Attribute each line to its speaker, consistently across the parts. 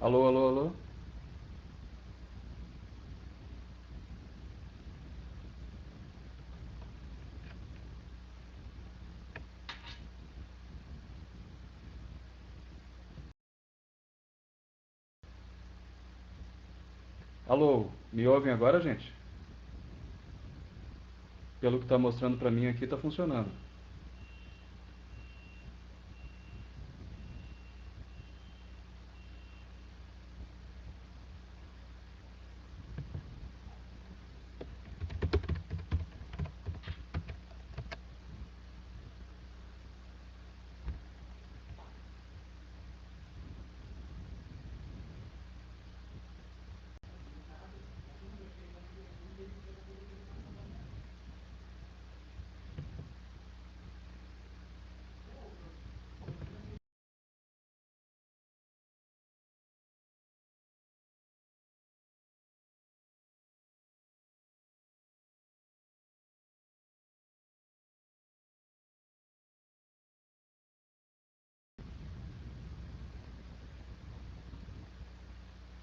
Speaker 1: Alô, alô, alô? Alô, me ouvem agora, gente? Pelo que está mostrando para mim aqui, está funcionando.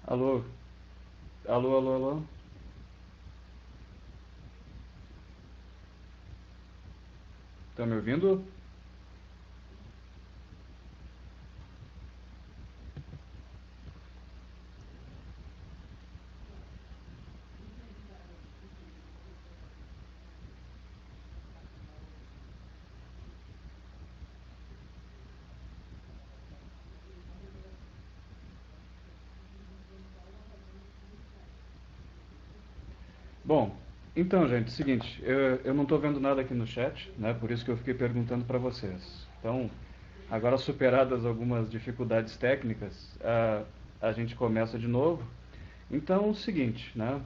Speaker 1: Alô, alô, alô, alô? Tá me ouvindo? Bom, então, gente, seguinte, eu não estou vendo nada aqui no chat, né? Por isso que eu fiquei perguntando para vocês. Então, agora superadas algumas dificuldades técnicas, a gente começa de novo. Então, o seguinte, né?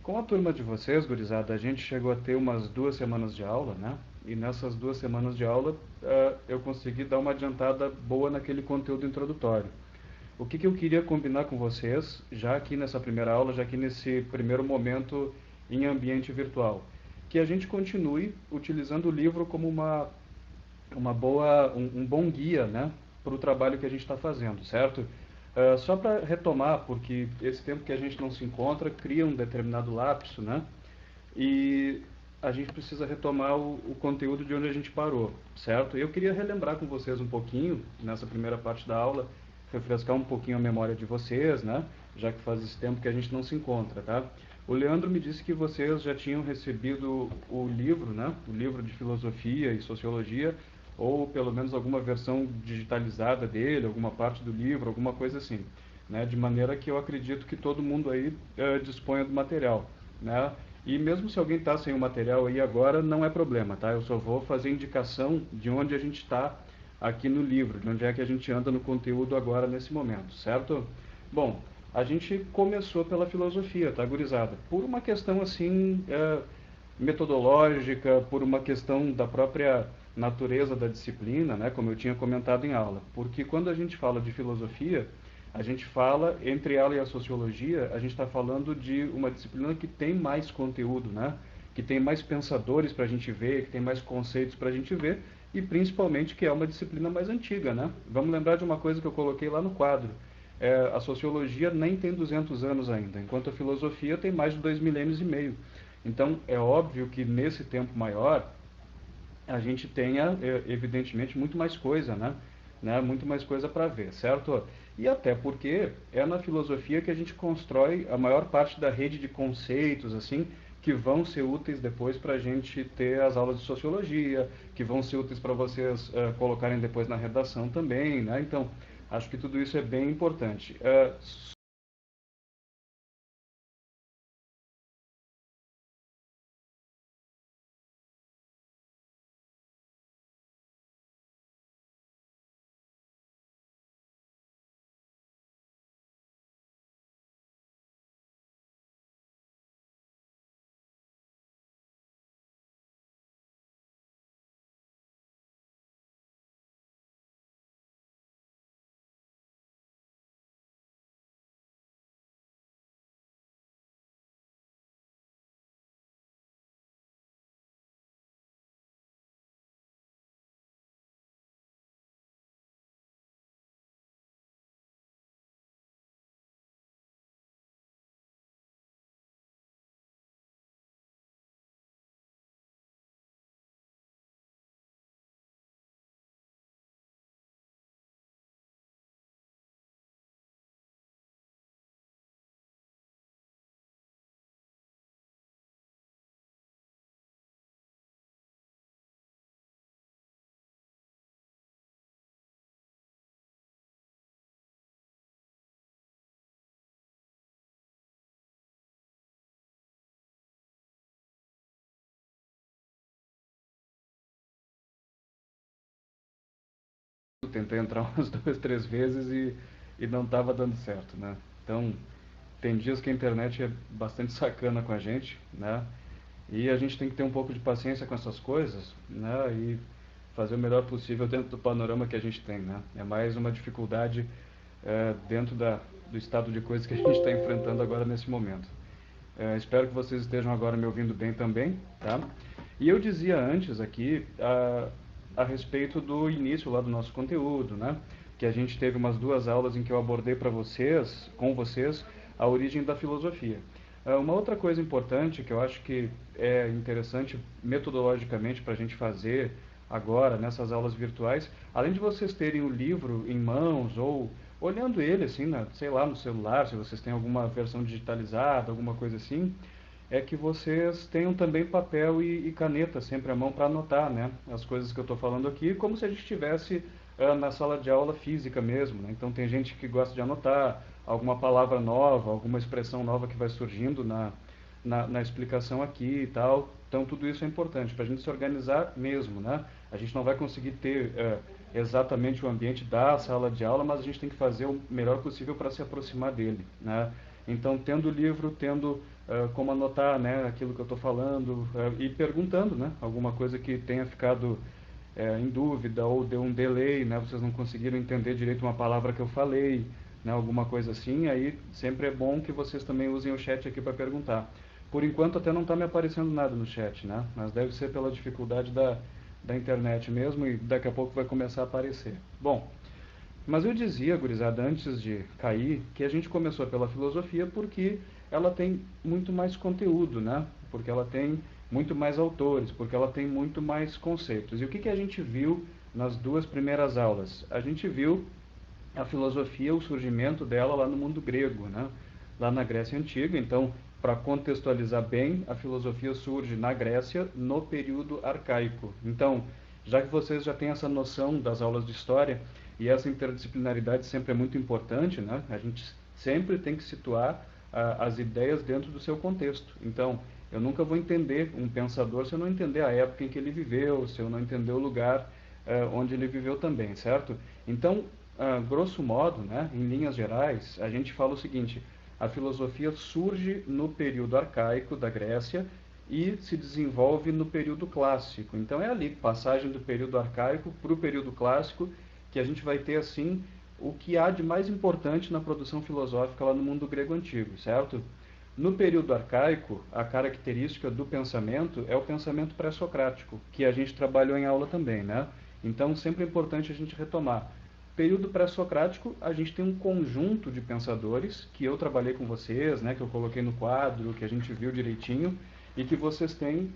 Speaker 1: Com a turma de vocês, gurizada, a gente chegou a ter umas 2 semanas de aula, né? E nessas 2 semanas de aula, eu consegui dar uma adiantada boa naquele conteúdo introdutório. O que eu queria combinar com vocês, já aqui nessa primeira aula, já aqui nesse primeiro momento em ambiente virtual, que a gente continue utilizando o livro como uma boa, um bom guia, né, para o trabalho que a gente está fazendo, certo? Só para retomar, porque esse tempo que a gente não se encontra cria um determinado lapso, né? E a gente precisa retomar o conteúdo de onde a gente parou, certo? Eu queria relembrar com vocês um pouquinho, nessa primeira parte da aula, refrescar um pouquinho a memória de vocês, né? Já que faz esse tempo que a gente não se encontra, tá? O Leandro me disse que vocês já tinham recebido o livro, né? O livro de filosofia e sociologia, ou pelo menos alguma versão digitalizada dele, alguma parte do livro, alguma coisa assim, né? De maneira que eu acredito que todo mundo aí disponha do material, né? E mesmo se alguém está sem o material aí agora, não é problema, tá? Eu só vou fazer indicação de onde a gente está aqui no livro, de onde é que a gente anda no conteúdo agora nesse momento, certo? Bom, a gente começou pela filosofia, tá, gurizada? Por uma questão assim, metodológica, por uma questão da própria natureza da disciplina, né, como eu tinha comentado em aula. Porque quando a gente fala de filosofia, a gente fala, entre ela e a sociologia, a gente está falando de uma disciplina que tem mais conteúdo, né? Que tem mais pensadores para a gente ver, que tem mais conceitos para a gente ver, e principalmente que é uma disciplina mais antiga, né? Vamos lembrar de uma coisa que eu coloquei lá no quadro. A sociologia nem tem 200 anos ainda, enquanto a filosofia tem mais de 2 milênios e meio. Então, é óbvio que nesse tempo maior, a gente tenha, evidentemente, muito mais coisa, né? Muito mais coisa para ver, certo? E até porque é na filosofia que a gente constrói a maior parte da rede de conceitos, assim, que vão ser úteis depois para a gente ter as aulas de sociologia, que vão ser úteis para vocês colocarem depois na redação também, né? Então, acho que tudo isso é bem importante. tentei entrar umas 2, 3 vezes e não estava dando certo, né? Então, tem dias que a internet é bastante sacana com a gente, né? E a gente tem que ter um pouco de paciência com essas coisas, né? E fazer o melhor possível dentro do panorama que a gente tem, né? É mais uma dificuldade dentro do estado de coisas que a gente está enfrentando agora nesse momento. Espero que vocês estejam agora me ouvindo bem também, tá? E eu dizia antes aqui a respeito do início lá do nosso conteúdo, né? Que a gente teve umas 2 aulas em que eu abordei para vocês, com vocês, a origem da filosofia. Uma outra coisa importante que eu acho que é interessante metodologicamente para a gente fazer agora nessas aulas virtuais, além de vocês terem o livro em mãos ou olhando ele assim, sei lá, no celular, se vocês têm alguma versão digitalizada, alguma coisa assim, é que vocês tenham também papel e caneta sempre à mão para anotar, né, as coisas que eu estou falando aqui, como se a gente estivesse na sala de aula física mesmo, né? Então tem gente que gosta de anotar alguma palavra nova, alguma expressão nova que vai surgindo na explicação aqui e tal. Então tudo isso é importante para a gente se organizar mesmo, né? A gente não vai conseguir ter exatamente o ambiente da sala de aula, mas a gente tem que fazer o melhor possível para se aproximar dele, né? Então, tendo o livro, tendo como anotar, né, aquilo que eu estou falando e perguntando, né, alguma coisa que tenha ficado em dúvida ou deu um delay, né, vocês não conseguiram entender direito uma palavra que eu falei, né, alguma coisa assim, aí sempre é bom que vocês também usem o chat aqui para perguntar. Por enquanto até não está me aparecendo nada no chat, né, mas deve ser pela dificuldade da internet mesmo e daqui a pouco vai começar a aparecer. Bom, mas eu dizia, gurizada, antes de cair, que a gente começou pela filosofia porque ela tem muito mais conteúdo, né? Porque ela tem muito mais autores, porque ela tem muito mais conceitos. E o que a gente viu nas 2 primeiras aulas? A gente viu a filosofia, o surgimento dela lá no mundo grego, né? Lá na Grécia Antiga. Então, para contextualizar bem, a filosofia surge na Grécia no período arcaico. Então, já que vocês já têm essa noção das aulas de história, e essa interdisciplinaridade sempre é muito importante, né? A gente sempre tem que situar as ideias dentro do seu contexto. Então, eu nunca vou entender um pensador se eu não entender a época em que ele viveu, se eu não entender o lugar onde ele viveu também, certo? Então, grosso modo, né, em linhas gerais, a gente fala o seguinte: a filosofia surge no período arcaico da Grécia e se desenvolve no período clássico. Então é ali, passagem do período arcaico para o período clássico, que a gente vai ter assim o que há de mais importante na produção filosófica lá no mundo grego antigo, certo? No período arcaico, a característica do pensamento é o pensamento pré-socrático, que a gente trabalhou em aula também, né? Então sempre é importante a gente retomar. Período pré-socrático, a gente tem um conjunto de pensadores que eu trabalhei com vocês, né, que eu coloquei no quadro, que a gente viu direitinho, e que vocês têm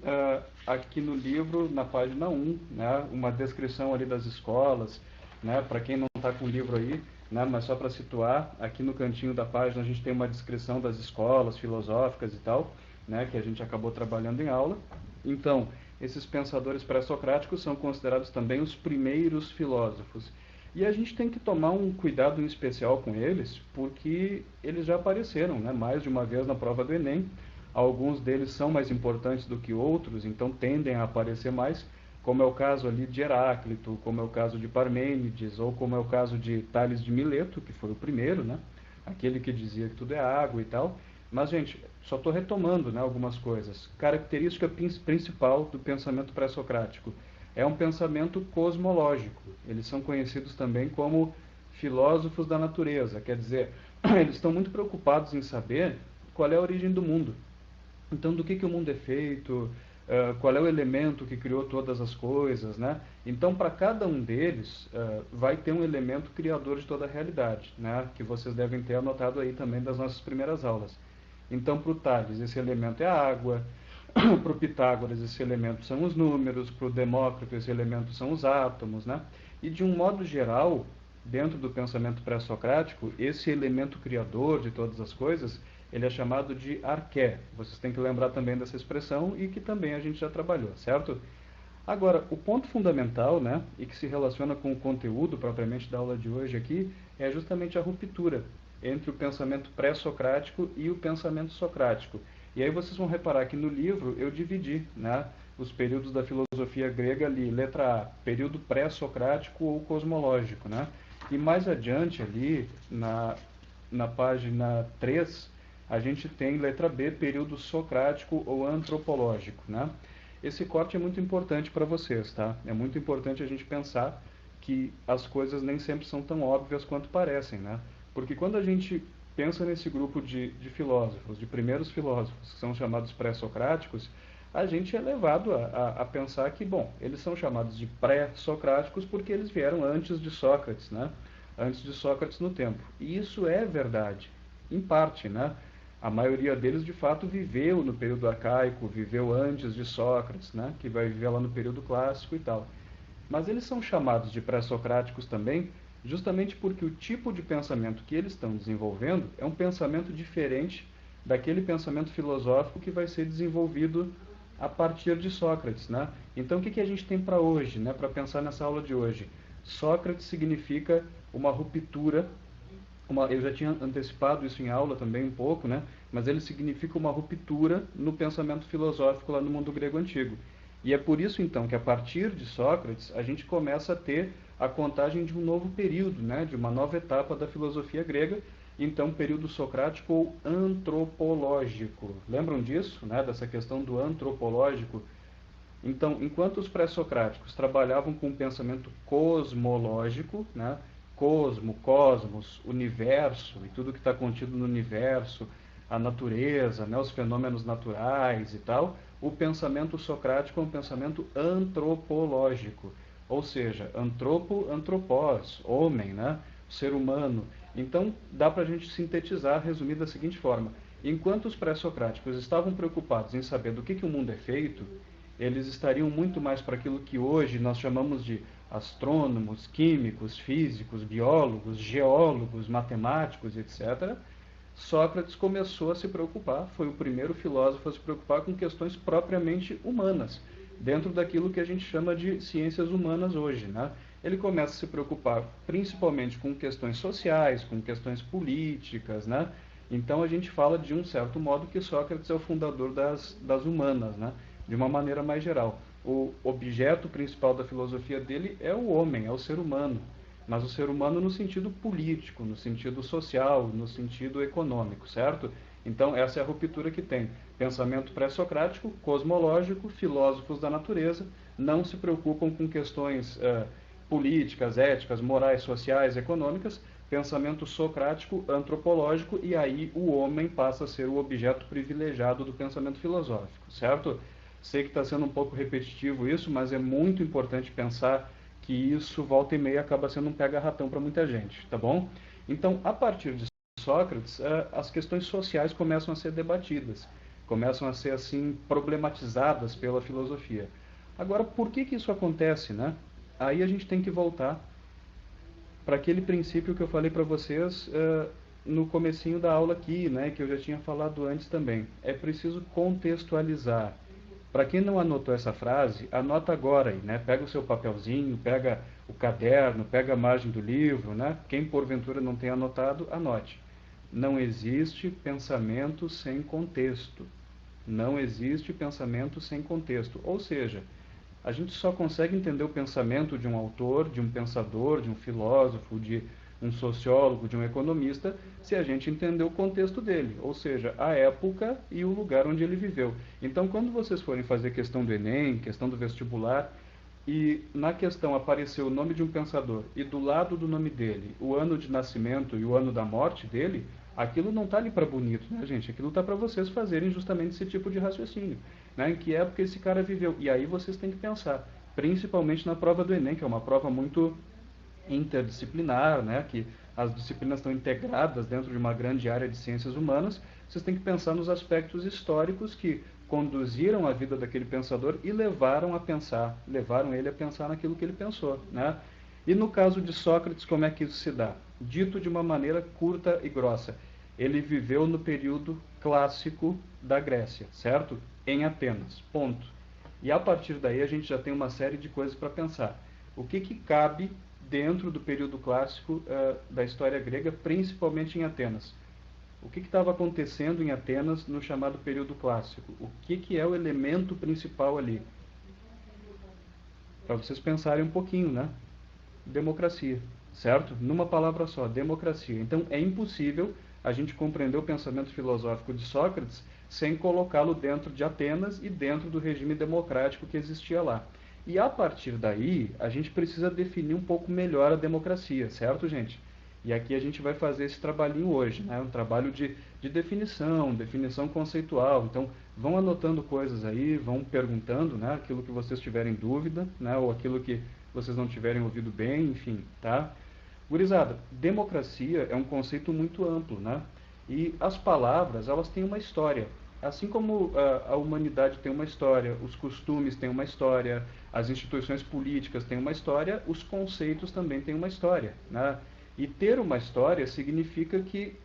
Speaker 1: aqui no livro, na página 1, né, uma descrição ali das escolas, né, para quem não está com o livro aí, né, mas só para situar, aqui no cantinho da página a gente tem uma descrição das escolas filosóficas e tal, né, que a gente acabou trabalhando em aula. Então, esses pensadores pré-socráticos são considerados também os primeiros filósofos. E a gente tem que tomar um cuidado em especial com eles, porque eles já apareceram, né, mais de uma vez na prova do Enem. Alguns deles são mais importantes do que outros, então tendem a aparecer mais, como é o caso ali de Heráclito, como é o caso de Parmênides, ou como é o caso de Tales de Mileto, que foi o primeiro, né, aquele que dizia que tudo é água e tal. Mas, gente, só estou retomando, né, algumas coisas. Característica principal do pensamento pré-socrático é um pensamento cosmológico. Eles são conhecidos também como filósofos da natureza, quer dizer, eles estão muito preocupados em saber qual é a origem do mundo. Então, do que o mundo é feito, qual é o elemento que criou todas as coisas, né? Então, para cada um deles, vai ter um elemento criador de toda a realidade, né? Que vocês devem ter anotado aí também das nossas primeiras aulas. Então, para o Tales, esse elemento é a água. Para o Pitágoras, esse elemento são os números. Para o Demócrito, esse elemento são os átomos, né? E, de um modo geral, dentro do pensamento pré-socrático, esse elemento criador de todas as coisas, ele é chamado de arqué. Vocês têm que lembrar também dessa expressão e que também a gente já trabalhou, certo? Agora, o ponto fundamental, né, e que se relaciona com o conteúdo propriamente da aula de hoje aqui, é justamente a ruptura entre o pensamento pré-socrático e o pensamento socrático. E aí vocês vão reparar que no livro eu dividi, né, os períodos da filosofia grega ali, letra A, período pré-socrático ou cosmológico, né? E mais adiante ali, na página 3, a gente tem letra B, período socrático ou antropológico, né? Esse corte é muito importante para vocês, tá? É muito importante a gente pensar que as coisas nem sempre são tão óbvias quanto parecem, né? Porque quando a gente pensa nesse grupo de filósofos, de primeiros filósofos, que são chamados pré-socráticos, a gente é levado a pensar que, bom, eles são chamados de pré-socráticos porque eles vieram antes de Sócrates, né? Antes de Sócrates no tempo. E isso é verdade, em parte, né? A maioria deles, de fato, viveu no período arcaico, viveu antes de Sócrates, né? Que vai viver lá no período clássico e tal. Mas eles são chamados de pré-socráticos também, justamente porque o tipo de pensamento que eles estão desenvolvendo é um pensamento diferente daquele pensamento filosófico que vai ser desenvolvido a partir de Sócrates, né? Então, o que a gente tem para hoje, né? Para pensar nessa aula de hoje? Sócrates significa uma ruptura, eu já tinha antecipado isso em aula também um pouco, né? Mas ele significa uma ruptura no pensamento filosófico lá no mundo grego antigo. E é por isso, então, que a partir de Sócrates, a gente começa a ter a contagem de um novo período, né? De uma nova etapa da filosofia grega, então, período socrático ou antropológico. Lembram disso, né? Dessa questão do antropológico? Então, enquanto os pré-socráticos trabalhavam com o pensamento cosmológico, né? Cosmo, cosmos, universo e tudo que está contido no universo, a natureza, né? Os fenômenos naturais e tal, o pensamento socrático é um pensamento antropológico, ou seja, antropo, antropós, homem, né? Ser humano. Então, dá para a gente sintetizar, resumir da seguinte forma: enquanto os pré-socráticos estavam preocupados em saber do que o mundo é feito, eles estariam muito mais para aquilo que hoje nós chamamos de astrônomos, químicos, físicos, biólogos, geólogos, matemáticos, etc. Sócrates começou a se preocupar, foi o primeiro filósofo a se preocupar com questões propriamente humanas, dentro daquilo que a gente chama de ciências humanas hoje, né? Ele começa a se preocupar principalmente com questões sociais, com questões políticas, né? Então a gente fala de um certo modo que Sócrates é o fundador das humanas, né? De uma maneira mais geral. O objeto principal da filosofia dele é o homem, é o ser humano, mas o ser humano no sentido político, no sentido social, no sentido econômico, certo? Então essa é a ruptura que tem. Pensamento pré-socrático, cosmológico, filósofos da natureza, não se preocupam com questões políticas, éticas, morais, sociais, econômicas, pensamento socrático, antropológico, e aí o homem passa a ser o objeto privilegiado do pensamento filosófico, certo? Sei que está sendo um pouco repetitivo isso, mas é muito importante pensar que isso, volta e meia, acaba sendo um pega-ratão para muita gente, tá bom? Então, a partir de Sócrates, as questões sociais começam a ser debatidas, começam a ser, assim, problematizadas pela filosofia. Agora, por que isso acontece, né? Aí a gente tem que voltar para aquele princípio que eu falei para vocês no comecinho da aula aqui, né, que eu já tinha falado antes também. É preciso contextualizar. Para quem não anotou essa frase, anota agora aí, né? Pega o seu papelzinho, pega o caderno, pega a margem do livro, né? Quem porventura não tem anotado, anote. Não existe pensamento sem contexto. Não existe pensamento sem contexto. Ou seja, a gente só consegue entender o pensamento de um autor, de um pensador, de um filósofo, de um sociólogo, de um economista, se a gente entender o contexto dele, ou seja, a época e o lugar onde ele viveu. Então, quando vocês forem fazer questão do Enem, questão do vestibular, e na questão aparecer o nome de um pensador e do lado do nome dele o ano de nascimento e o ano da morte dele, aquilo não está ali para bonito, né, gente? Aquilo está para vocês fazerem justamente esse tipo de raciocínio, né? Em que época esse cara viveu? E aí vocês têm que pensar, principalmente na prova do Enem, que é uma prova muito interdisciplinar, né? Que as disciplinas estão integradas dentro de uma grande área de ciências humanas. Vocês têm que pensar nos aspectos históricos que conduziram a vida daquele pensador e levaram ele a pensar naquilo que ele pensou, né? E no caso de Sócrates, como é que isso se dá? Dito de uma maneira curta e grossa, ele viveu no período clássico da Grécia, certo? Em Atenas, ponto. E a partir daí a gente já tem uma série de coisas para pensar. O que cabe dentro do período clássico da história grega, principalmente em Atenas? O que estava acontecendo em Atenas no chamado período clássico? O que é o elemento principal ali? para vocês pensarem um pouquinho, né? Democracia, certo? Numa palavra só, democracia. Então é impossível a gente compreender o pensamento filosófico de Sócrates sem colocá-lo dentro de Atenas e dentro do regime democrático que existia lá. E a partir daí, a gente precisa definir um pouco melhor a democracia, certo, gente? E aqui a gente vai fazer esse trabalhinho hoje, né? Um trabalho de definição, definição conceitual. Então, vão anotando coisas aí, vão perguntando, né? Aquilo que vocês tiverem dúvida, né? Ou aquilo que vocês não tiverem ouvido bem, enfim, tá? Gurizada, democracia é um conceito muito amplo, né? E as palavras, elas têm uma história. Assim como a humanidade tem uma história, os costumes têm uma história, as instituições políticas têm uma história, os conceitos também têm uma história, né? E ter uma história significa que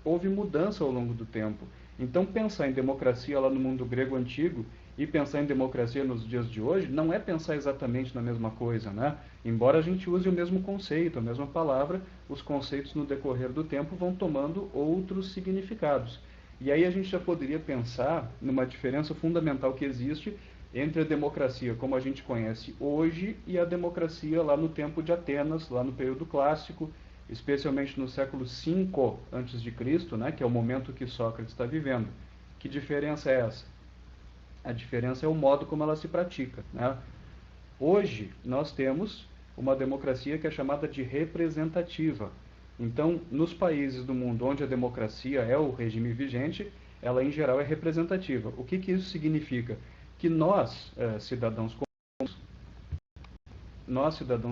Speaker 1: houve mudança ao longo do tempo. Então, pensar em democracia lá no mundo grego antigo e pensar em democracia nos dias de hoje não é pensar exatamente na mesma coisa, né? Embora a gente use o mesmo conceito, a mesma palavra, os conceitos no decorrer do tempo vão tomando outros significados. E aí a gente já poderia pensar numa diferença fundamental que existe entre a democracia como a gente conhece hoje e a democracia lá no tempo de Atenas, lá no período clássico, especialmente no século V antes de Cristo, né, que é o momento que Sócrates está vivendo. Que diferença é essa? A diferença é o modo como ela se pratica, né? Hoje nós temos uma democracia que é chamada de representativa. Então, nos países do mundo onde a democracia é o regime vigente, ela em geral é representativa. O que isso significa? Que nós, cidadãos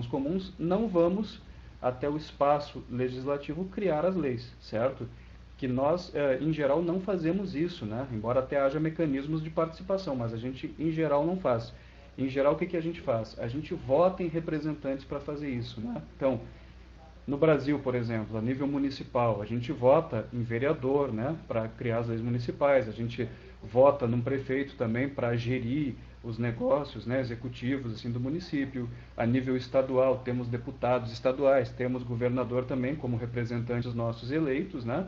Speaker 1: comuns, não vamos até o espaço legislativo criar as leis, certo? Que nós, em geral, não fazemos isso, né? Embora até haja mecanismos de participação, mas a gente, em geral, não faz. Em geral, o que a gente faz? A gente vota em representantes para fazer isso, né? Então, no Brasil, por exemplo, a nível municipal, a gente vota em vereador, né, para criar as leis municipais, a gente vota num prefeito também para gerir os negócios, né, executivos assim do município. A nível estadual, temos deputados estaduais, temos governador também como representantes nossos eleitos, né?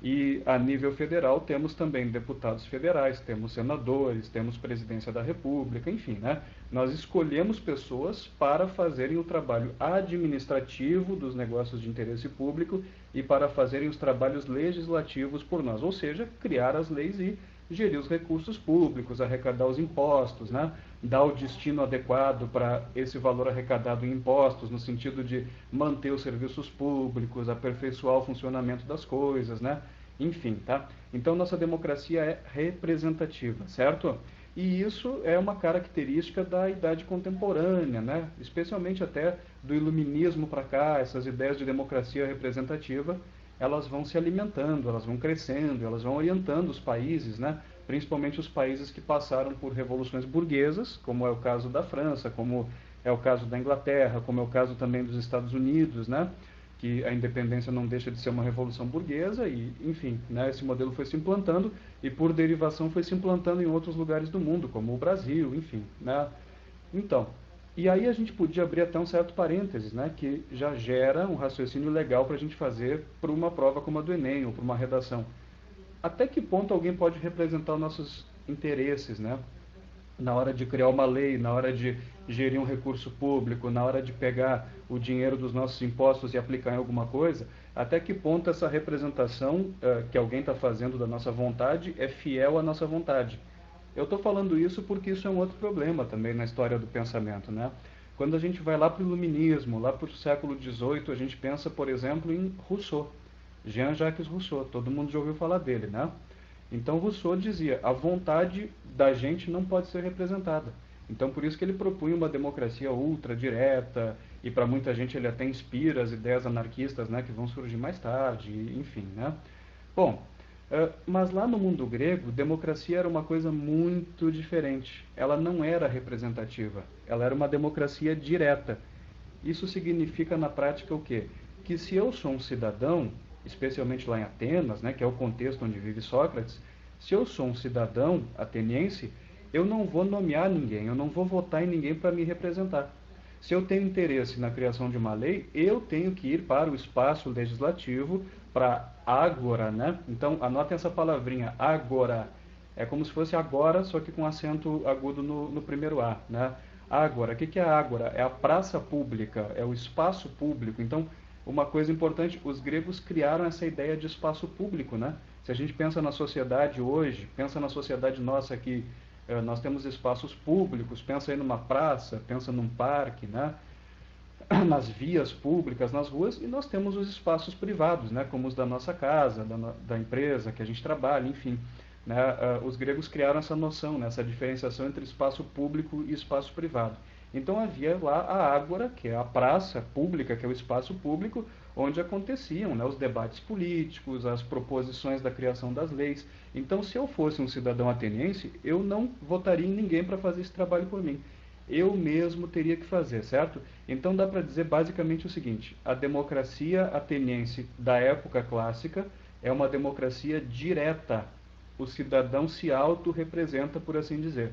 Speaker 1: E a nível federal temos também deputados federais, temos senadores, temos presidência da República, enfim, né? Nós escolhemos pessoas para fazerem o trabalho administrativo dos negócios de interesse público e para fazerem os trabalhos legislativos por nós, ou seja, criar as leis e gerir os recursos públicos, arrecadar os impostos, né? Dar o destino adequado para esse valor arrecadado em impostos, no sentido de manter os serviços públicos, aperfeiçoar o funcionamento das coisas, né? Enfim, tá? Então, nossa democracia é representativa, certo? E isso é uma característica da idade contemporânea, né? Especialmente até do iluminismo para cá, essas ideias de democracia representativa, elas vão se alimentando, elas vão crescendo, elas vão orientando os países, né? Principalmente os países que passaram por revoluções burguesas, como é o caso da França, como é o caso da Inglaterra, como é o caso também dos Estados Unidos, né? Que a independência não deixa de ser uma revolução burguesa e, enfim, né, esse modelo foi se implantando e, por derivação, foi se implantando em outros lugares do mundo, como o Brasil, enfim, né? Então, e aí a gente podia abrir até um certo parênteses, né, que já gera um raciocínio legal para a gente fazer para uma prova como a do Enem ou para uma redação. Até que ponto alguém pode representar os nossos interesses, né? Na hora de criar uma lei, na hora de gerir um recurso público, na hora de pegar o dinheiro dos nossos impostos e aplicar em alguma coisa, até que ponto essa representação que alguém está fazendo da nossa vontade é fiel à nossa vontade? Eu estou falando isso porque isso é um outro problema também na história do pensamento, né? Quando a gente vai lá para o iluminismo, lá para o século XVIII, a gente pensa, por exemplo, em Rousseau, Jean-Jacques Rousseau, todo mundo já ouviu falar dele, né? Então Rousseau dizia, a vontade da gente não pode ser representada. Então por isso que ele propunha uma democracia ultra direta, e para muita gente ele até inspira as ideias anarquistas, né, que vão surgir mais tarde, enfim, né? Bom, mas lá no mundo grego, democracia era uma coisa muito diferente. Ela não era representativa, ela era uma democracia direta. Isso significa na prática o quê? Que se eu sou um cidadão, especialmente lá em Atenas, né, que é o contexto onde vive Sócrates, se eu sou um cidadão ateniense, eu não vou nomear ninguém, eu não vou votar em ninguém para me representar. Se eu tenho interesse na criação de uma lei, eu tenho que ir para o espaço legislativo, para agora, né? Então, anotem essa palavrinha, agora. É como se fosse agora, só que com acento agudo no primeiro A, né? Ágora. O que é a ágora? É a praça pública, é o espaço público. Então, uma coisa importante, os gregos criaram essa ideia de espaço público, né? Se a gente pensa na sociedade hoje, pensa na sociedade nossa aqui, nós temos espaços públicos, pensa aí numa praça, pensa num parque, né? Nas vias públicas, nas ruas, e nós temos os espaços privados, né? Como os da nossa casa, da empresa que a gente trabalha, enfim. Né? Os gregos criaram essa noção, né? Essa diferenciação entre espaço público e espaço privado. Então havia lá a ágora, que é a praça pública, que é o espaço público, onde aconteciam, né, os debates políticos, as proposições da criação das leis. Então, se eu fosse um cidadão ateniense, eu não votaria em ninguém para fazer esse trabalho por mim. Eu mesmo teria que fazer, certo? Então dá para dizer basicamente o seguinte: a democracia ateniense da época clássica é uma democracia direta. O cidadão se autorrepresenta, por assim dizer.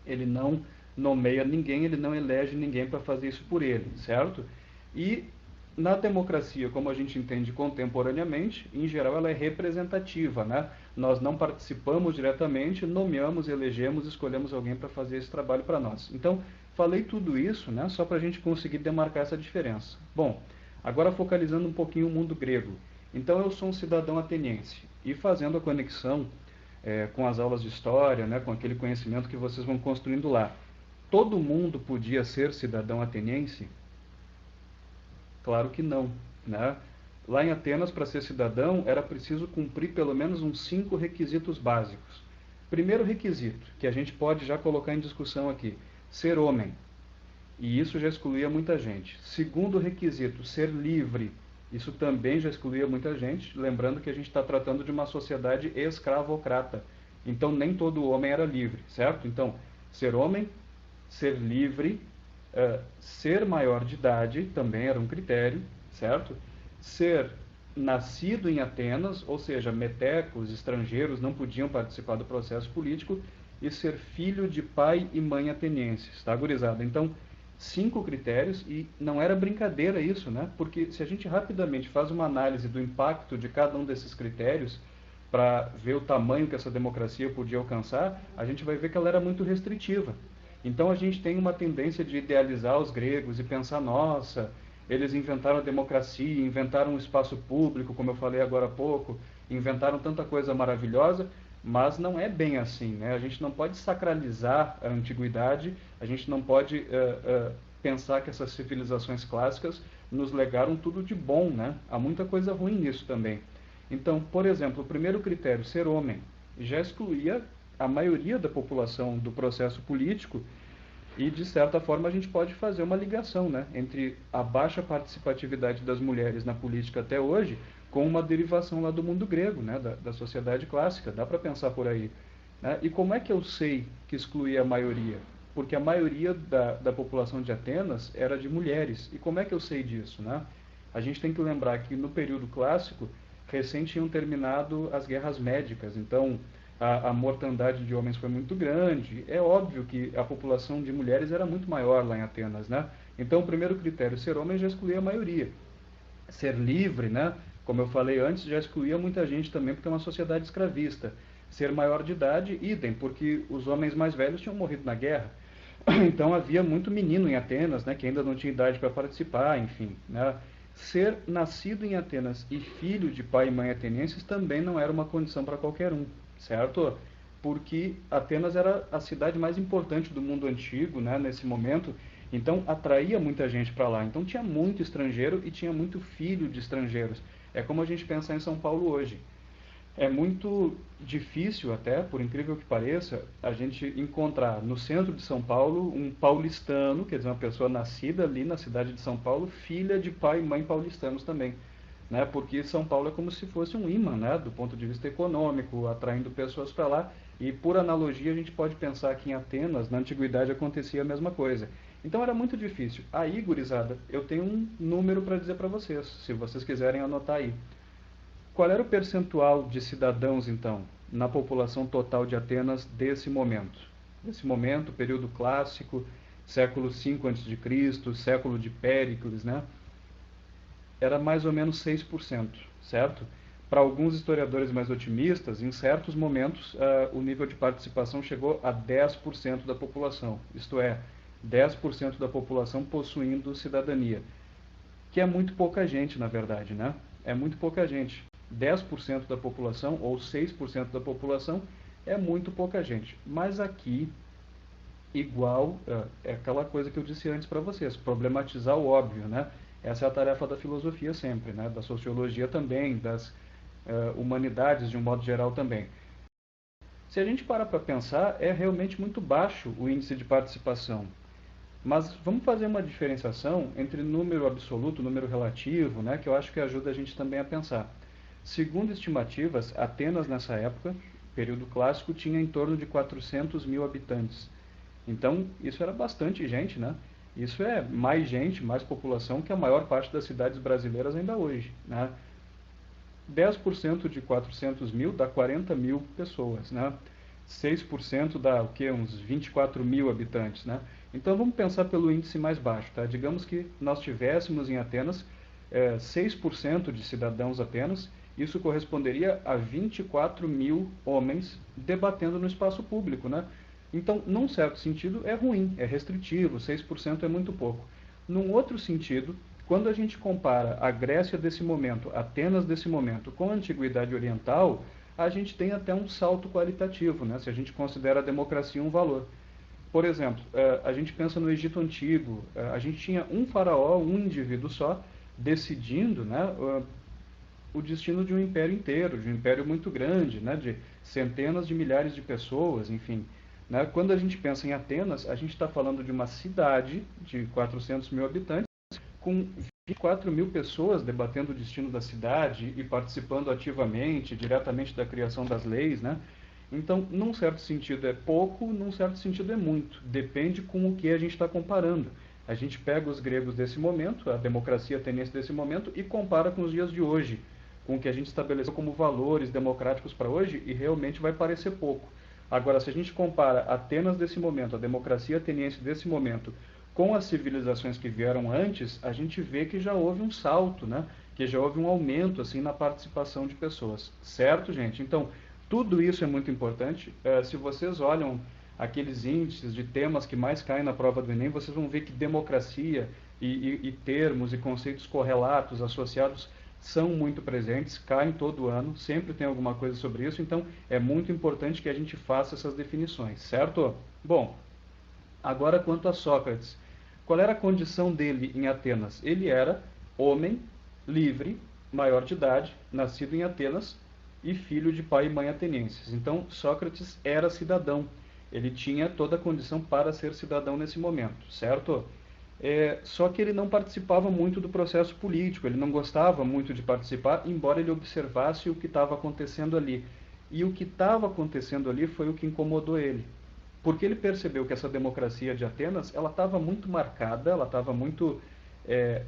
Speaker 1: Ele não nomeia ninguém, ele não elege ninguém para fazer isso por ele, certo? E na democracia, como a gente entende contemporaneamente, em geral ela é representativa, né? Nós não participamos diretamente, nomeamos, elegemos, escolhemos alguém para fazer esse trabalho para nós. Então, falei tudo isso, né, só para a gente conseguir demarcar essa diferença. Bom, agora focalizando um pouquinho o mundo grego. Então, eu sou um cidadão ateniense, e fazendo a conexão com as aulas de história, né, com aquele conhecimento que vocês vão construindo lá. Todo mundo podia ser cidadão ateniense? Claro que não, né? Lá em Atenas, para ser cidadão, era preciso cumprir pelo menos uns 5 requisitos básicos. Primeiro requisito, que a gente pode já colocar em discussão aqui, ser homem. E isso já excluía muita gente. Segundo requisito, ser livre. Isso também já excluía muita gente, lembrando que a gente está tratando de uma sociedade escravocrata. Então, nem todo homem era livre, certo? Então, ser homem, ser livre, ser maior de idade também era um critério, certo? Ser nascido em Atenas, ou seja, metecos, estrangeiros não podiam participar do processo político, e ser filho de pai e mãe atenienses, tá, gurizada? Então, 5 critérios, e não era brincadeira isso, né? Porque se a gente rapidamente faz uma análise do impacto de cada um desses critérios, para ver o tamanho que essa democracia podia alcançar, a gente vai ver que ela era muito restritiva. Então a gente tem uma tendência de idealizar os gregos e pensar, nossa, eles inventaram a democracia, inventaram um espaço público, como eu falei agora há pouco, inventaram tanta coisa maravilhosa, mas não é bem assim, né? A gente não pode sacralizar a antiguidade, a gente não pode pensar que essas civilizações clássicas nos legaram tudo de bom, né? Há muita coisa ruim nisso também. Então, por exemplo, o primeiro critério, ser homem, já excluía a maioria da população do processo político, e de certa forma a gente pode fazer uma ligação, né, entre a baixa participatividade das mulheres na política até hoje com uma derivação lá do mundo grego, né, da sociedade clássica. Dá para pensar por aí, né? E como é que eu sei que excluía a maioria? Porque a maioria da população de Atenas era de mulheres. E como é que eu sei disso, né? A gente tem que lembrar que no período clássico recém tinham terminado as guerras médicas, então a mortandade de homens foi muito grande. É óbvio que a população de mulheres era muito maior lá em Atenas, né? Então, o primeiro critério, ser homem, já excluía a maioria. Ser livre, né? Como eu falei antes, já excluía muita gente também, porque é uma sociedade escravista. Ser maior de idade, idem, porque os homens mais velhos tinham morrido na guerra. Então, havia muito menino em Atenas, né, que ainda não tinha idade para participar, enfim, né? Ser nascido em Atenas e filho de pai e mãe atenienses também não era uma condição para qualquer um, certo? Porque Atenas era a cidade mais importante do mundo antigo, né, nesse momento, então atraía muita gente para lá. Então tinha muito estrangeiro e tinha muito filho de estrangeiros. É como a gente pensa em São Paulo hoje. É muito difícil até, por incrível que pareça, a gente encontrar no centro de São Paulo um paulistano, quer dizer, uma pessoa nascida ali na cidade de São Paulo, filha de pai e mãe paulistanos também, né? Porque São Paulo é como se fosse um imã, né? Do ponto de vista econômico, atraindo pessoas para lá. E por analogia a gente pode pensar que em Atenas, na antiguidade, acontecia a mesma coisa. Então era muito difícil. Aí, gurizada, eu tenho um número para dizer para vocês, se vocês quiserem anotar aí. Qual era o percentual de cidadãos, então, na população total de Atenas desse momento? Desse momento, período clássico, século V a.C., século de Péricles, né? Era mais ou menos 6%, certo? Para alguns historiadores mais otimistas, em certos momentos, o nível de participação chegou a 10% da população. Isto é, 10% da população possuindo cidadania, que é muito pouca gente, na verdade, né? É muito pouca gente. 10% da população ou 6% da população é muito pouca gente. Mas aqui, igual, é aquela coisa que eu disse antes para vocês, problematizar o óbvio, né? Essa é a tarefa da filosofia sempre, né? Da sociologia também, das humanidades de um modo geral também. Se a gente parar para pensar, é realmente muito baixo o índice de participação. Mas vamos fazer uma diferenciação entre número absoluto e número relativo, né, que eu acho que ajuda a gente também a pensar. Segundo estimativas, Atenas nessa época, período clássico, tinha em torno de 400 mil habitantes. Então, isso era bastante gente, né? Isso é mais gente, mais população que a maior parte das cidades brasileiras ainda hoje, né? 10% de 400 mil dá 40 mil pessoas, né? 6% dá o quê? Uns 24 mil habitantes, né? Então vamos pensar pelo índice mais baixo, tá? Digamos que nós tivéssemos em Atenas 6% de cidadãos apenas, isso corresponderia a 24 mil homens debatendo no espaço público, né? Então, num certo sentido, é ruim, é restritivo, 6% é muito pouco. Num outro sentido, quando a gente compara a Grécia desse momento, Atenas desse momento, com a Antiguidade Oriental, a gente tem até um salto qualitativo, né? Se a gente considera a democracia um valor. Por exemplo, a gente pensa no Egito Antigo, a gente tinha um faraó, um indivíduo só, decidindo, né, o destino de um império inteiro, de um império muito grande, né, de centenas de milhares de pessoas, enfim. Né? Quando a gente pensa em Atenas, a gente está falando de uma cidade de 400 mil habitantes, com 24 mil pessoas debatendo o destino da cidade e participando ativamente, diretamente da criação das leis, né? Então, num certo sentido é pouco, num certo sentido é muito. Depende com o que a gente está comparando. A gente pega os gregos desse momento, a democracia ateniense desse momento, e compara com os dias de hoje, com o que a gente estabeleceu como valores democráticos para hoje, e realmente vai parecer pouco. Agora, se a gente compara Atenas desse momento, a democracia ateniense desse momento, com as civilizações que vieram antes, a gente vê que já houve um salto, né? Que já houve um aumento assim na participação de pessoas. Certo, gente? Então, tudo isso é muito importante. Se vocês olham aqueles índices de temas que mais caem na prova do Enem, vocês vão ver que democracia e termos e conceitos correlatos, associados, são muito presentes, caem todo ano, sempre tem alguma coisa sobre isso, então é muito importante que a gente faça essas definições, certo? Bom, agora quanto a Sócrates. Qual era a condição dele em Atenas? Ele era homem, livre, maior de idade, nascido em Atenas e filho de pai e mãe atenienses. Então, Sócrates era cidadão. Ele tinha toda a condição para ser cidadão nesse momento, certo? Só que ele não participava muito do processo político, ele não gostava muito de participar, embora ele observasse o que estava acontecendo ali. E o que estava acontecendo ali foi o que incomodou ele. Porque ele percebeu que essa democracia de Atenas, ela estava muito marcada, ela estava muito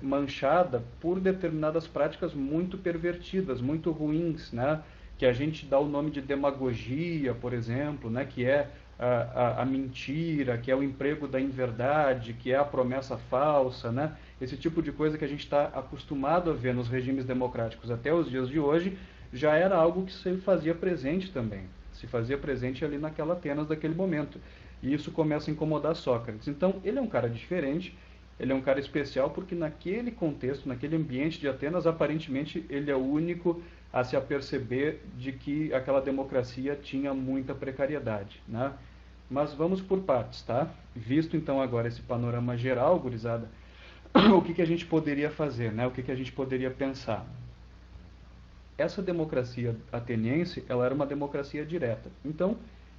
Speaker 1: manchada por determinadas práticas muito pervertidas, muito ruins, né? Que a gente dá o nome de demagogia, por exemplo, né? Que é a mentira, que é o emprego da inverdade, que é a promessa falsa, né? Esse tipo de coisa que a gente está acostumado a ver nos regimes democráticos até os dias de hoje, já era algo que se fazia presente também. Se fazia presente ali naquela Atenas daquele momento. E isso começa a incomodar Sócrates. Então, ele é um cara diferente, ele é um cara especial porque naquele contexto, naquele ambiente de Atenas, aparentemente ele é o único a se aperceber de que aquela democracia tinha muita precariedade, né? Mas vamos por partes, tá? Visto então agora esse panorama geral, gurizada, o que a gente poderia fazer, né? O que a gente poderia pensar? Essa democracia ateniense, ela era uma democracia direta. Então,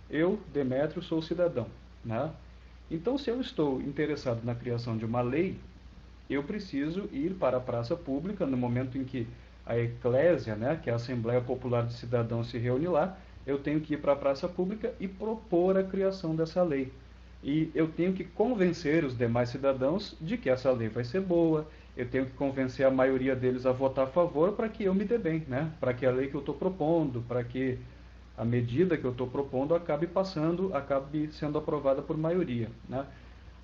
Speaker 1: eu, Demétrio, sou cidadão, né? Então, se eu estou interessado na criação de uma lei, eu preciso ir para a praça pública no momento em que a eclésia, né, que é a Assembleia Popular de Cidadãos, se reúne lá, eu tenho que ir para a praça pública e propor a criação dessa lei. E eu tenho que convencer os demais cidadãos de que essa lei vai ser boa, eu tenho que convencer a maioria deles a votar a favor para que eu me dê bem, né? Para que a lei que eu estou propondo, para que a medida que eu estou propondo acabe passando, acabe sendo aprovada por maioria, né?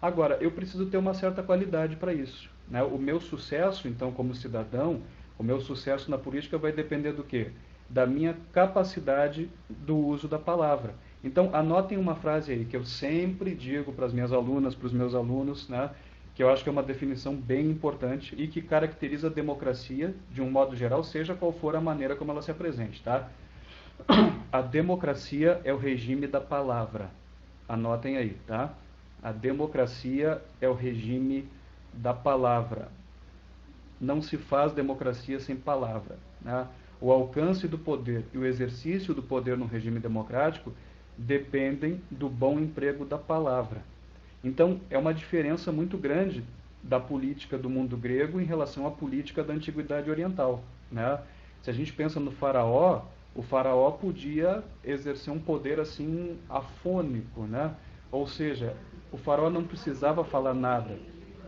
Speaker 1: Agora, eu preciso ter uma certa qualidade para isso, né? O meu sucesso, então, como cidadão, o meu sucesso na política vai depender do quê? Da minha capacidade do uso da palavra. Então, anotem uma frase aí que eu sempre digo para as minhas alunas, para os meus alunos, né, que eu acho que é uma definição bem importante e que caracteriza a democracia de um modo geral, seja qual for a maneira como ela se apresente, tá? A democracia é o regime da palavra. Anotem aí, tá? A democracia é o regime da palavra. Não se faz democracia sem palavra, né? O alcance do poder e o exercício do poder no regime democrático dependem do bom emprego da palavra. Então, é uma diferença muito grande da política do mundo grego em relação à política da antiguidade oriental, né? Se a gente pensa no faraó, o faraó podia exercer um poder assim afônico, né? Ou seja, o faraó não precisava falar nada.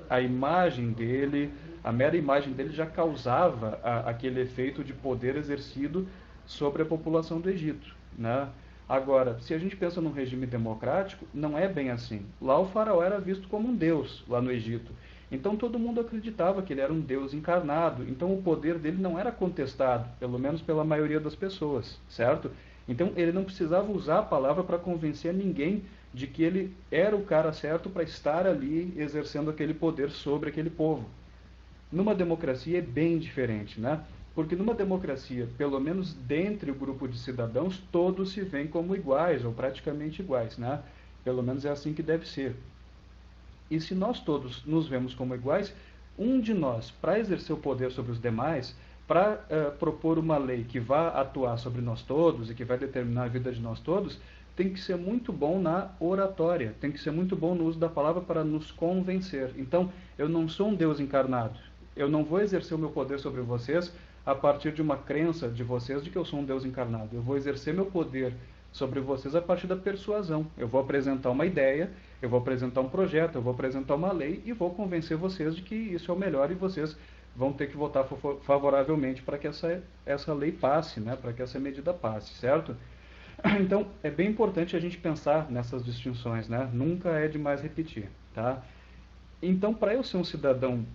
Speaker 1: A imagem dele, a mera imagem dele já causava aquele efeito de poder exercido sobre a população do Egito, né? Agora, se a gente pensa num regime democrático, não é bem assim. Lá o faraó era visto como um deus, lá no Egito. Então todo mundo acreditava que ele era um deus encarnado. Então o poder dele não era contestado, pelo menos pela maioria das pessoas, certo? Então ele não precisava usar a palavra para convencer ninguém de que ele era o cara certo para estar ali exercendo aquele poder sobre aquele povo. Numa democracia é bem diferente, né? Porque numa democracia, pelo menos dentre o grupo de cidadãos, todos se veem como iguais, ou praticamente iguais, né? Pelo menos é assim que deve ser. E se nós todos nos vemos como iguais, um de nós, para exercer o poder sobre os demais, para propor uma lei que vá atuar sobre nós todos e que vai determinar a vida de nós todos, tem que ser muito bom na oratória, tem que ser muito bom no uso da palavra para nos convencer. Então, eu não sou um Deus encarnado. Eu não vou exercer o meu poder sobre vocês a partir de uma crença de vocês de que eu sou um Deus encarnado. Eu vou exercer meu poder sobre vocês a partir da persuasão. Eu vou apresentar uma ideia, eu vou apresentar um projeto, eu vou apresentar uma lei e vou convencer vocês de que isso é o melhor e vocês vão ter que votar favoravelmente para que essa lei passe, né? Para que essa medida passe, certo? Então, é bem importante a gente pensar nessas distinções, né? Nunca é demais repetir, tá? Então, para eu ser um cidadão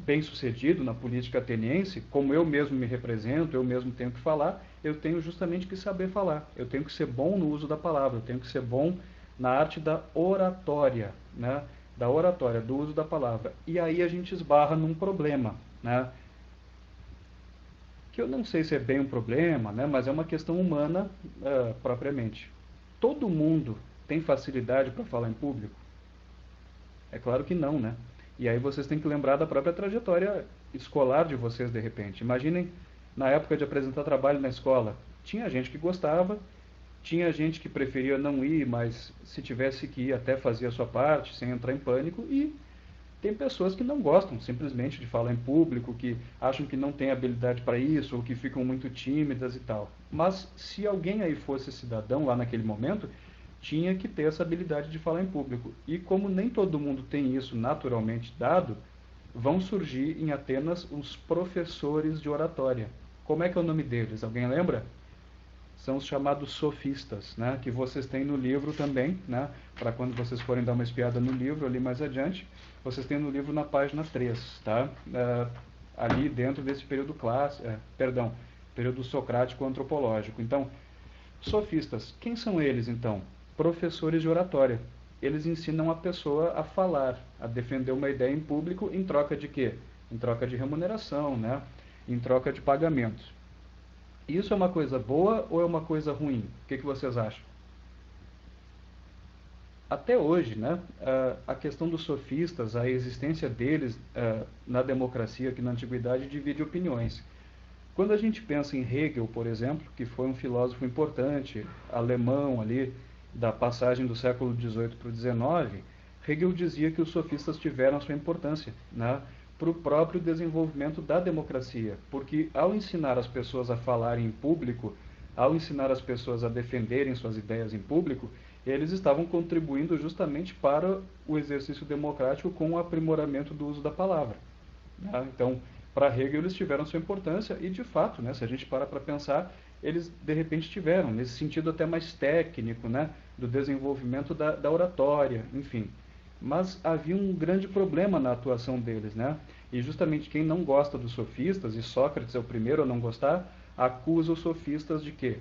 Speaker 1: bem-sucedido na política ateniense, como eu mesmo me represento, eu mesmo tenho que falar, eu tenho justamente que saber falar. Eu tenho que ser bom no uso da palavra, eu tenho que ser bom na arte da oratória, né? Da oratória, do uso da palavra. E aí a gente esbarra num problema, né? Que eu não sei se é bem um problema, né? Mas é uma questão humana propriamente. Todo mundo tem facilidade para falar em público? É claro que não, né? E aí vocês têm que lembrar da própria trajetória escolar de vocês, de repente. Imaginem, na época de apresentar trabalho na escola, tinha gente que gostava, tinha gente que preferia não ir, mas se tivesse que ir até fazia a sua parte, sem entrar em pânico, e tem pessoas que não gostam simplesmente de falar em público, que acham que não tem habilidade para isso, ou que ficam muito tímidas e tal. Mas se alguém aí fosse cidadão lá naquele momento, tinha que ter essa habilidade de falar em público. E como nem todo mundo tem isso naturalmente dado, vão surgir em Atenas os professores de oratória. Como é que é o nome deles? Alguém lembra? São os chamados sofistas, né? Que vocês têm no livro também, né? Para quando vocês forem dar uma espiada no livro, ali mais adiante, vocês têm no livro na página 3, tá? Ali dentro desse período clássico, período socrático antropológico. Então, sofistas, quem são eles então? Professores de oratória. Eles ensinam a pessoa a falar, a defender uma ideia em público em troca de quê? Em troca de remuneração, né? Em troca de pagamento. Isso é uma coisa boa ou é uma coisa ruim? O que vocês acham? Até hoje, né, a questão dos sofistas, a existência deles na democracia aqui na antiguidade divide opiniões. Quando a gente pensa em Hegel, por exemplo, que foi um filósofo importante, alemão ali, da passagem do século XVIII para o XIX, Hegel dizia que os sofistas tiveram sua importância, né, para o próprio desenvolvimento da democracia, porque ao ensinar as pessoas a falarem em público, ao ensinar as pessoas a defenderem suas ideias em público, eles estavam contribuindo justamente para o exercício democrático com o aprimoramento do uso da palavra, né? Então, para Hegel eles tiveram sua importância e, de fato, né, se a gente para pensar, eles de repente tiveram, nesse sentido até mais técnico, né, do desenvolvimento da oratória, enfim. Mas havia um grande problema na atuação deles, né? E justamente quem não gosta dos sofistas, e Sócrates é o primeiro a não gostar, acusa os sofistas de quê?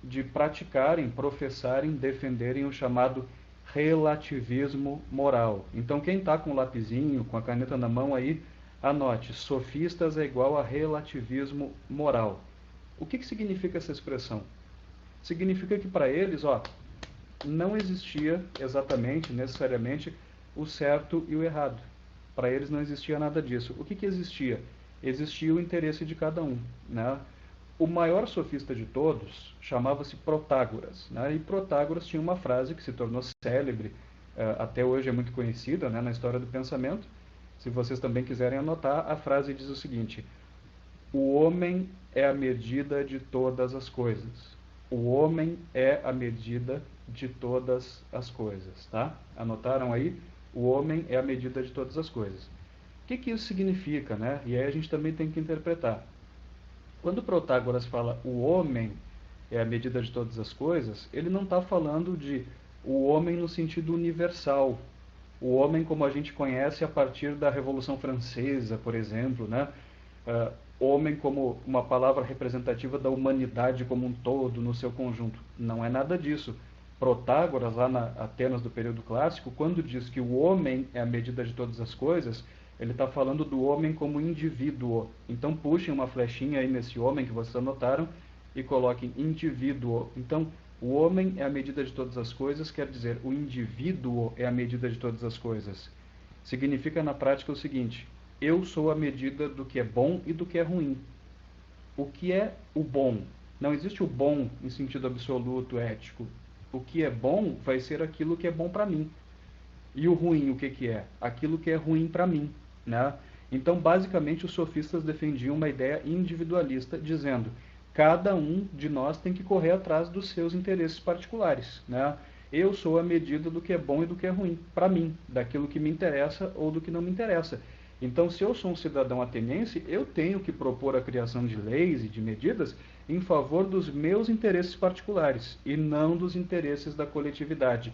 Speaker 1: de praticarem, professarem, defenderem o chamado relativismo moral. Então, quem está com o lapisinho, com a caneta na mão aí, anote, sofistas é igual a relativismo moral. O que significa essa expressão? Significa que para eles, não existia exatamente, necessariamente, o certo e o errado. Para eles não existia nada disso. O que existia? Existia o interesse de cada um, né? O maior sofista de todos chamava-se Protágoras, né? E Protágoras tinha uma frase que se tornou célebre, até hoje é muito conhecida, né, na história do pensamento. Se vocês também quiserem anotar, a frase diz o seguinte: o homem é a medida de todas as coisas. O homem é a medida de todas as coisas, tá? Anotaram aí? O homem é a medida de todas as coisas. O que isso significa, né? E aí a gente também tem que interpretar. Quando Protágoras fala o homem é a medida de todas as coisas, ele não está falando de o homem no sentido universal. O homem como a gente conhece a partir da Revolução Francesa, por exemplo, né? Homem como uma palavra representativa da humanidade como um todo, no seu conjunto. Não é nada disso. Protágoras, lá na Atenas do período clássico, quando diz que o homem é a medida de todas as coisas, ele está falando do homem como indivíduo. Então puxem uma flechinha aí nesse homem que vocês anotaram e coloquem indivíduo. Então, o homem é a medida de todas as coisas, quer dizer, o indivíduo é a medida de todas as coisas. Significa na prática o seguinte: eu sou a medida do que é bom e do que é ruim. O que é o bom? Não existe o bom em sentido absoluto, ético. O que é bom vai ser aquilo que é bom para mim. E o ruim, o que é? Aquilo que é ruim para mim, né? Então, basicamente, os sofistas defendiam uma ideia individualista, dizendo: cada um de nós tem que correr atrás dos seus interesses particulares, né? Eu sou a medida do que é bom e do que é ruim para mim, daquilo que me interessa ou do que não me interessa. Então, se eu sou um cidadão ateniense, eu tenho que propor a criação de leis e de medidas em favor dos meus interesses particulares e não dos interesses da coletividade.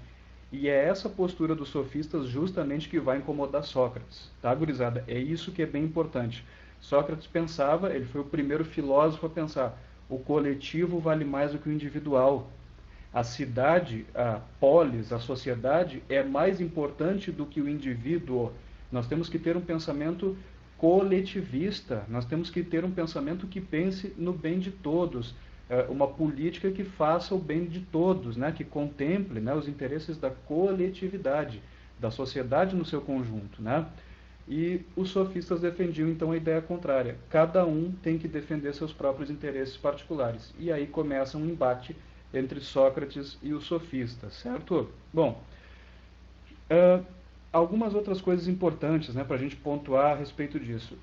Speaker 1: E é essa postura dos sofistas justamente que vai incomodar Sócrates, tá, gurizada? É isso que é bem importante. Sócrates pensava, ele foi o primeiro filósofo a pensar: o coletivo vale mais do que o individual. A cidade, a polis, a sociedade é mais importante do que o indivíduo. Nós temos que ter um pensamento coletivista, nós temos que ter um pensamento que pense no bem de todos, uma política que faça o bem de todos, né, que contemple, né, os interesses da coletividade, da sociedade no seu conjunto, né? E os sofistas defendiam então a ideia contrária: cada um tem que defender seus próprios interesses particulares. E aí começa um embate entre Sócrates e os sofistas, certo? Bom, algumas outras coisas importantes, né, para a gente pontuar a respeito disso.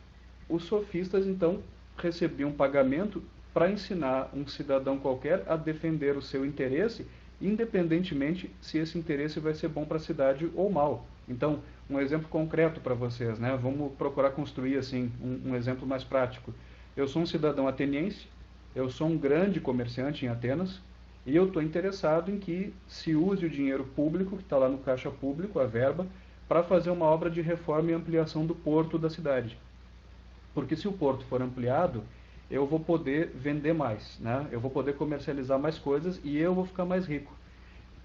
Speaker 1: Os sofistas, então, recebiam pagamento para ensinar um cidadão qualquer a defender o seu interesse, independentemente se esse interesse vai ser bom para a cidade ou mal. Então, um exemplo concreto para vocês, né? Vamos procurar construir assim um exemplo mais prático. Eu sou um cidadão ateniense, eu sou um grande comerciante em Atenas, e eu estou interessado em que se use o dinheiro público, que está lá no caixa público, a verba, para fazer uma obra de reforma e ampliação do porto da cidade. Porque se o porto for ampliado, eu vou poder vender mais, né? Eu vou poder comercializar mais coisas e eu vou ficar mais rico.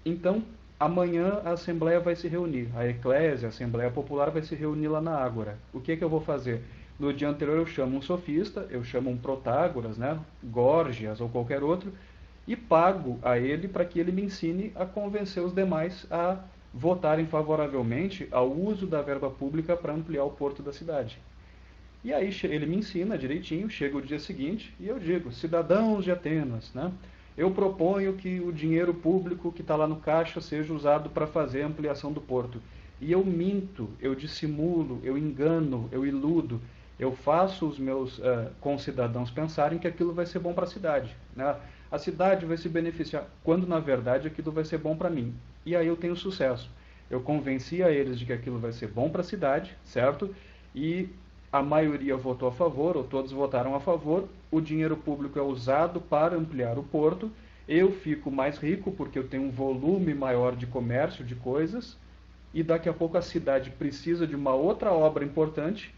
Speaker 1: Então, amanhã a Assembleia vai se reunir, a Eclésia, a Assembleia Popular vai se reunir lá na Ágora. O que eu vou fazer? No dia anterior eu chamo um sofista, eu chamo um Protágoras, né? Górgias ou qualquer outro, e pago a ele para que ele me ensine a convencer os demais a votarem favoravelmente ao uso da verba pública para ampliar o porto da cidade. E aí ele me ensina direitinho, chega o dia seguinte e eu digo: cidadãos de Atenas, né, eu proponho que o dinheiro público que está lá no caixa seja usado para fazer a ampliação do porto. E eu minto, eu dissimulo, eu engano, eu iludo, eu faço os meus concidadãos pensarem que aquilo vai ser bom para a cidade, né? A cidade vai se beneficiar, quando na verdade aquilo vai ser bom para mim. E aí eu tenho sucesso. Eu convenci a eles de que aquilo vai ser bom para a cidade, certo? E a maioria votou a favor, ou todos votaram a favor, o dinheiro público é usado para ampliar o porto, eu fico mais rico porque eu tenho um volume maior de comércio, de coisas, e daqui a pouco a cidade precisa de uma outra obra importante,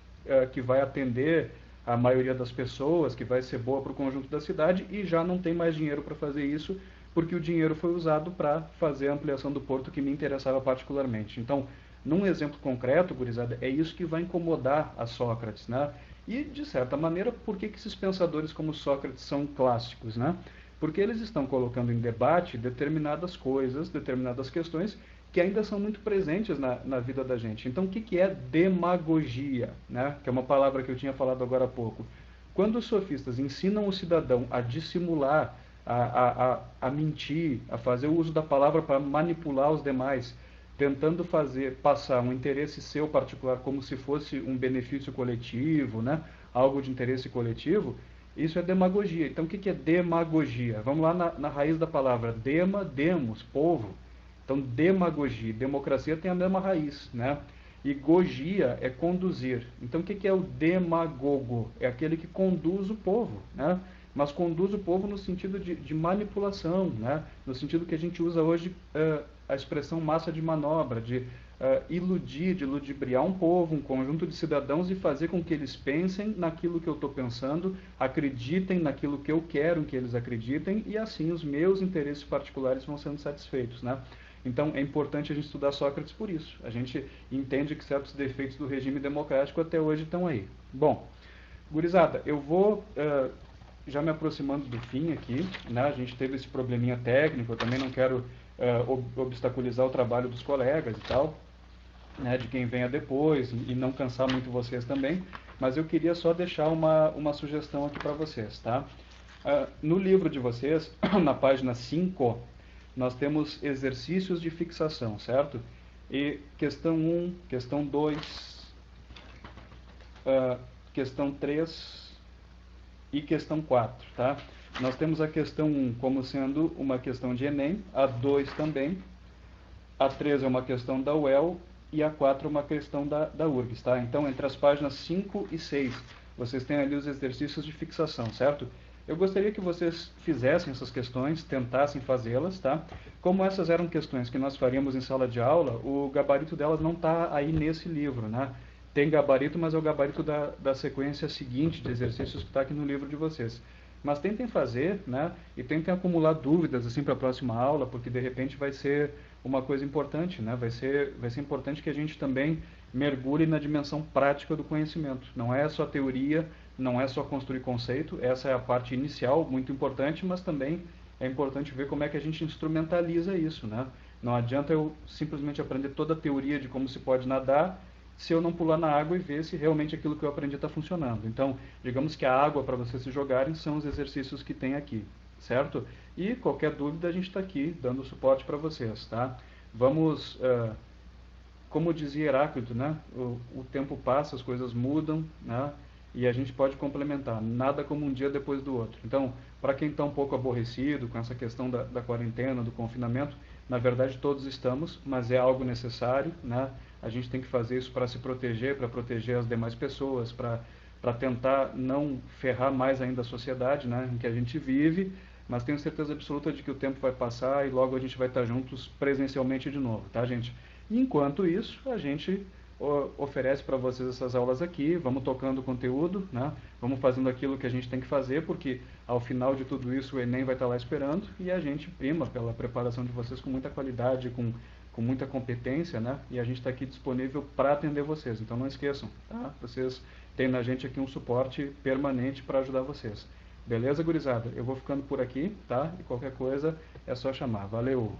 Speaker 1: que vai atender a maioria das pessoas, que vai ser boa para o conjunto da cidade, e já não tem mais dinheiro para fazer isso, porque o dinheiro foi usado para fazer a ampliação do porto que me interessava particularmente. Então, num exemplo concreto, gurizada, é isso que vai incomodar a Sócrates, né? E, de certa maneira, por que esses pensadores como Sócrates são clássicos, né? Porque eles estão colocando em debate determinadas coisas, determinadas questões que ainda são muito presentes na vida da gente. Então, o que é demagogia, né? Que é uma palavra que eu tinha falado agora há pouco. Quando os sofistas ensinam o cidadão a dissimular, a mentir, a fazer o uso da palavra para manipular os demais, tentando passar um interesse seu particular como se fosse um benefício coletivo, né? Algo de interesse coletivo, isso é demagogia. Então, o que é demagogia? Vamos lá na raiz da palavra. Dema, demos, povo. Então, demagogia, democracia tem a mesma raiz, né? E gogia é conduzir. Então, o que é o demagogo? É aquele que conduz o povo, né? Mas conduz o povo no sentido de manipulação, né? No sentido que a gente usa hoje a expressão massa de manobra, de iludir, de ludibriar um povo, um conjunto de cidadãos e fazer com que eles pensem naquilo que eu estou pensando, acreditem naquilo que eu quero que eles acreditem e assim os meus interesses particulares vão sendo satisfeitos, né? Então, é importante a gente estudar Sócrates por isso. A gente entende que certos defeitos do regime democrático até hoje estão aí. Bom, gurizada, eu vou já me aproximando do fim aqui, né? A gente teve esse probleminha técnico, eu também não quero obstaculizar o trabalho dos colegas e tal, né? De quem venha depois e não cansar muito vocês também, mas eu queria só deixar uma sugestão aqui para vocês, tá? No livro de vocês, na página 5, nós temos exercícios de fixação, certo? E questão 1, questão 2, questão 3 e questão 4, tá? Nós temos a questão 1 como sendo uma questão de Enem, a 2 também, a 3 é uma questão da UEL e a 4 é uma questão da URGS, tá? Então, entre as páginas 5 e 6, vocês têm ali os exercícios de fixação, certo? Eu gostaria que vocês fizessem essas questões, tentassem fazê-las, tá? Como essas eram questões que nós faríamos em sala de aula, o gabarito delas não está aí nesse livro, né? Tem gabarito, mas é o gabarito da sequência seguinte de exercícios que está aqui no livro de vocês. Mas tentem fazer, né? E tentem acumular dúvidas assim para a próxima aula, porque de repente vai ser uma coisa importante, né? Vai ser importante que a gente também mergulhe na dimensão prática do conhecimento. Não é só teoria, não é só construir conceito, essa é a parte inicial, muito importante, mas também é importante ver como é que a gente instrumentaliza isso, né? Não adianta eu simplesmente aprender toda a teoria de como se pode nadar, se eu não pular na água e ver se realmente aquilo que eu aprendi está funcionando. Então, digamos que a água para vocês se jogarem são os exercícios que tem aqui, certo? E qualquer dúvida a gente está aqui dando suporte para vocês, tá? Vamos, como dizia Heráclito, né? O tempo passa, as coisas mudam, né? E a gente pode complementar, nada como um dia depois do outro. Então, para quem está um pouco aborrecido com essa questão da quarentena, do confinamento, na verdade todos estamos, mas é algo necessário, né? A gente tem que fazer isso para se proteger, para proteger as demais pessoas, para tentar não ferrar mais ainda a sociedade, né, em que a gente vive, mas tenho certeza absoluta de que o tempo vai passar e logo a gente vai estar juntos presencialmente de novo, tá, gente? E enquanto isso, a gente oferece para vocês essas aulas aqui, vamos tocando o conteúdo, né? Vamos fazendo aquilo que a gente tem que fazer, porque ao final de tudo isso o Enem vai estar lá esperando e a gente prima pela preparação de vocês com muita qualidade, com muita competência, né? E a gente está aqui disponível para atender vocês, então não esqueçam, tá? Vocês têm na gente aqui um suporte permanente para ajudar vocês. Beleza, gurizada? Eu vou ficando por aqui, tá? E qualquer coisa é só chamar. Valeu!